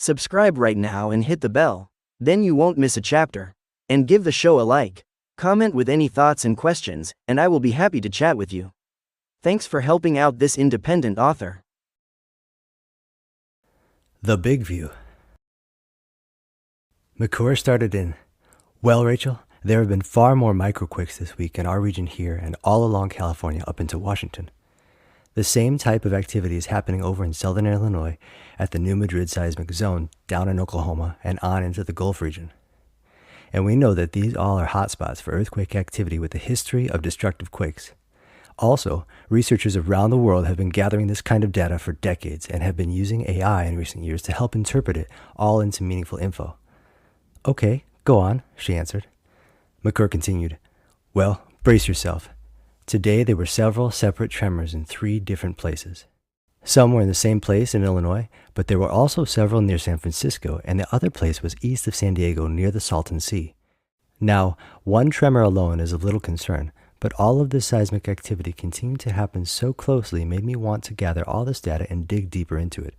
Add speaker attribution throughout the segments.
Speaker 1: Subscribe right now and hit the bell. Then you won't miss a chapter. And give the show a like. Comment with any thoughts and questions, and I will be happy to chat with you. Thanks for helping out this independent author.
Speaker 2: The Big View. McClure started in, "Well, Rachel, there have been far more microquakes this week in our region here and all along California up into Washington. The same type of activity is happening over in southern Illinois at the New Madrid seismic zone down in Oklahoma and on into the Gulf region. And we know that these all are hotspots for earthquake activity with a history of destructive quakes. Also, researchers around the world have been gathering this kind of data for decades and have been using AI in recent years to help interpret it all into meaningful info." "Okay, go on," she answered. McClure continued, "Well, brace yourself. Today there were several separate tremors in 3 different places. Some were in the same place in Illinois, but there were also several near San Francisco, and the other place was east of San Diego near the Salton Sea. Now, one tremor alone is a little concern, but all of this seismic activity continuing to happen so closely made me want to gather all this data and dig deeper into it.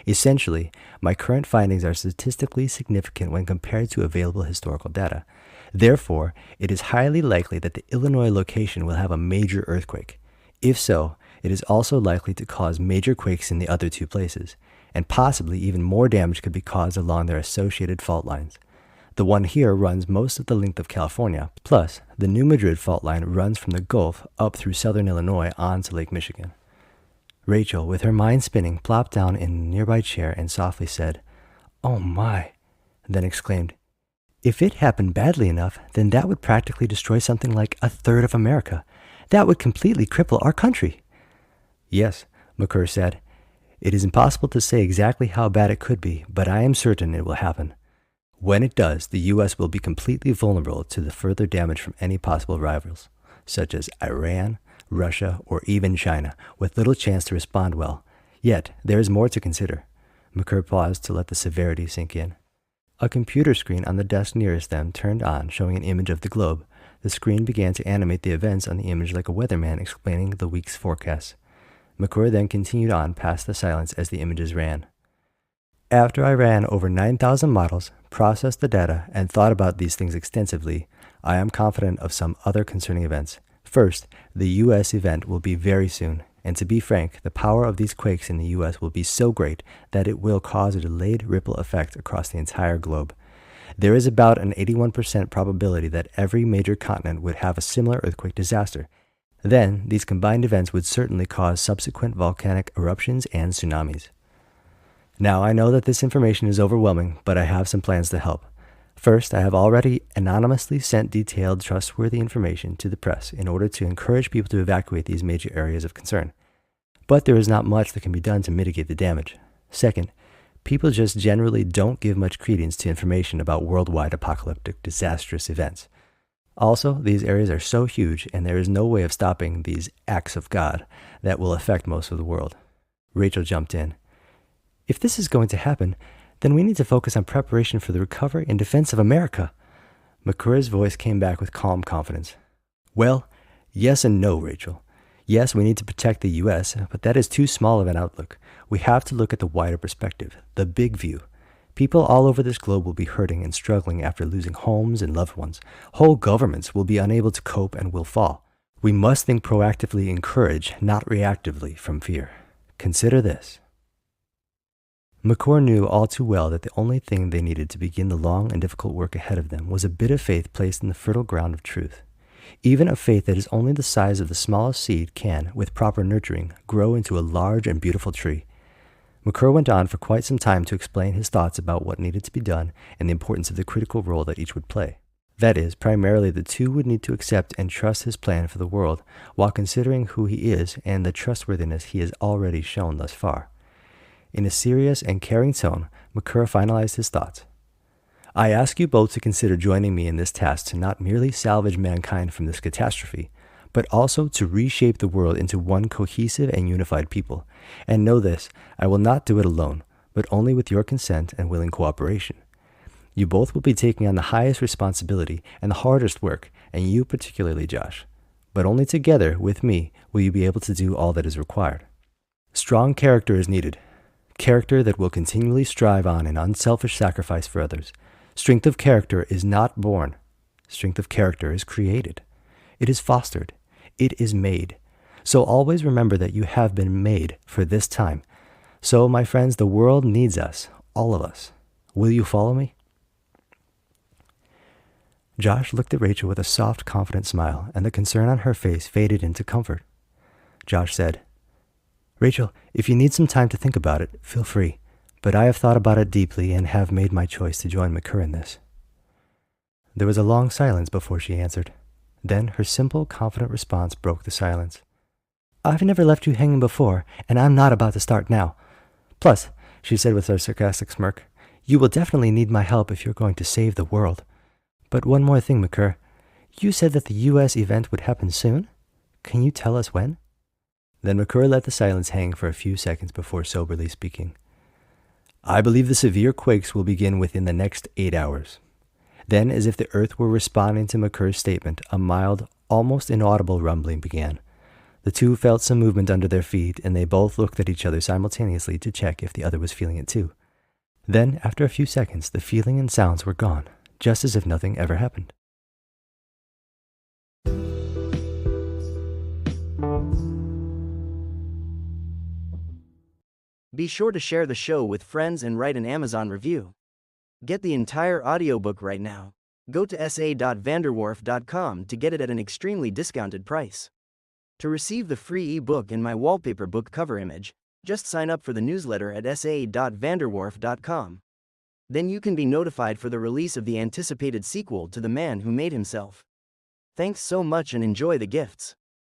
Speaker 2: Essentially, my current findings are statistically significant when compared to available historical data. Therefore, it is highly likely that the Illinois location will have a major earthquake. If so, it is also likely to cause major quakes in the other 2 places, and possibly even more damage could be caused along their associated fault lines. The one here runs most of the length of California, plus the New Madrid fault line runs from the Gulf up through southern Illinois on to Lake Michigan." Rachel, with her mind spinning, plopped down in a nearby chair and softly said, "Oh my," then exclaimed, "If it happened badly enough, then that would practically destroy something like 1/3 of America. That would completely cripple our country." "Yes," McClure said. "It is impossible to say exactly how bad it could be, but I am certain it will happen. When it does, the U.S. will be completely vulnerable to the further damage from any possible rivals, such as Iran, Russia, or even China, with little chance to respond well. Yet, there is more to consider." McClure paused to let the severity sink in. A computer screen on the desk nearest them turned on, showing an image of the globe. The screen began to animate the events on the image like a weatherman explaining the week's forecast. McClure then continued on past the silence as the images ran. "After I ran over 9,000 models, processed the data, and thought about these things extensively, I am confident of some other concerning events. First, the U.S. event will be very soon, and to be frank, the power of these quakes in the U.S. will be so great that it will cause a delayed ripple effect across the entire globe. There is about an 81% probability that every major continent would have a similar earthquake disaster. Then, these combined events would certainly cause subsequent volcanic eruptions and tsunamis. Now, I know that this information is overwhelming, but I have some plans to help. First, I have already anonymously sent detailed, trustworthy information to the press in order to encourage people to evacuate these major areas of concern. But there is not much that can be done to mitigate the damage. Second, people just generally don't give much credence to information about worldwide apocalyptic disastrous events. Also, these areas are so huge, and there is no way of stopping these acts of God that will affect most of the world." Rachel jumped in. "If this is going to happen, then we need to focus on preparation for the recovery and defense of America." McClure's voice came back with calm confidence. "Well, yes and no, Rachel. Yes, we need to protect the U.S., but that is too small of an outlook. We have to look at the wider perspective, the big view. People all over this globe will be hurting and struggling after losing homes and loved ones. Whole governments will be unable to cope and will fall. We must think proactively and encourage, not reactively from fear. Consider this." McClure knew all too well that the only thing they needed to begin the long and difficult work ahead of them was a bit of faith placed in the fertile ground of truth. Even a faith that is only the size of the smallest seed can, with proper nurturing, grow into a large and beautiful tree. McClure went on for quite some time to explain his thoughts about what needed to be done and the importance of the critical role that each would play. That is, primarily the 2 would need to accept and trust his plan for the world while considering who he is and the trustworthiness he has already shown thus far. In a serious and caring tone, McClure finalized his thoughts. "I ask you both to consider joining me in this task to not merely salvage mankind from this catastrophe, but also to reshape the world into one cohesive and unified people. And know this, I will not do it alone, but only with your consent and willing cooperation. You both will be taking on the highest responsibility and the hardest work, and you particularly, Josh. But only together, with me, will you be able to do all that is required. Strong character is needed. Character that will continually strive on in unselfish sacrifice for others. Strength of character is not born. Strength of character is created. It is fostered. It is made. So always remember that you have been made for this time. So, my friends, the world needs us, all of us. Will you follow me? Josh looked at Rachel with a soft, confident smile, and the concern on her face faded into comfort. Josh said, Rachel, if you need some time to think about it, feel free, but I have thought about it deeply and have made my choice to join McCurr in this. There was a long silence before she answered. Then her simple, confident response broke the silence. I've never left you hanging before, and I'm not about to start now. Plus, she said with a sarcastic smirk, you will definitely need my help if you're going to save the world. But one more thing, McCurr. You said that the U.S. event would happen soon? Can you tell us when? Then McCurr let the silence hang for a few seconds before soberly speaking. I believe the severe quakes will begin within the next 8 hours. Then, as if the earth were responding to McCurr's statement, a mild, almost inaudible rumbling began. The two felt some movement under their feet, and they both looked at each other simultaneously to check if the other was feeling it too. Then, after a few seconds, the feeling and sounds were gone, just as if nothing ever happened.
Speaker 1: Be sure to share the show with friends and write an Amazon review. Get the entire audiobook right now. Go to sa.vanderwerf.com to get it at an extremely discounted price. To receive the free ebook and my wallpaper book cover image, just sign up for the newsletter at sa.vanderwerf.com. Then you can be notified for the release of the anticipated sequel to The Man Who Made Himself. Thanks so much and enjoy the gifts.